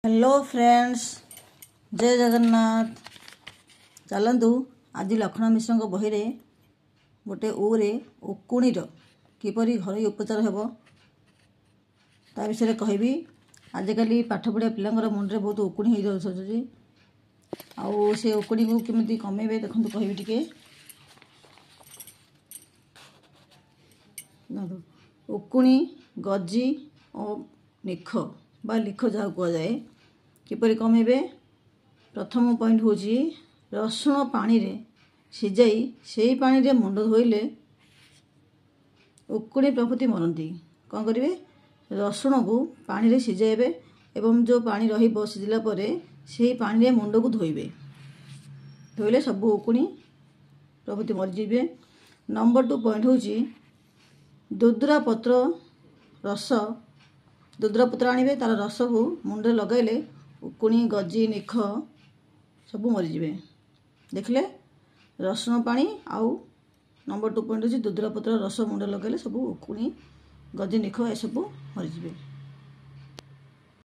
Hello friends, जय जगन्नाथ। चलतु आज लक्ष्मण मिश्र बही रे गोटे ओरे उकुणीर किपरि घरोई उपचार हेबो ता विषय कहबी। आजिकल पाठ पढ़िया पिलांकर मुंडे बहुत उकुणी हो जाउछी आउ से उकुणी को केमिति कमेबे देखंतु कहबी टिके। उकुणी गजी और निख बा लिख जहाँ कहुए किपरि कमेबे। प्रथम पॉइंट हूँ रसुण पानी रे सिजाई से पानी रे मुंड धोइले उकुणी प्रभृति मरती। कौन करेंगे, रसुण को पानी रे सिजाइबे एवं जो पानी रहिबो सिझिला परे से पानी रे मुंड को धोइबे। धोइले सब उकुणी प्रभृति मरीजे। नंबर 2 पॉइंट हूँ दुद्रा पत्र रस। दुद्रा पत्र आनिबे तार रस को मुंडे लगाइले उकुणी गजी निख सब मरीजे। देखले रसुण पानी आउ नंबर 2 पॉइंट हूँ दुद्रा पत्र रस मुंडे लगाइले सब उकुणी गजी निख ए सब मरीजे।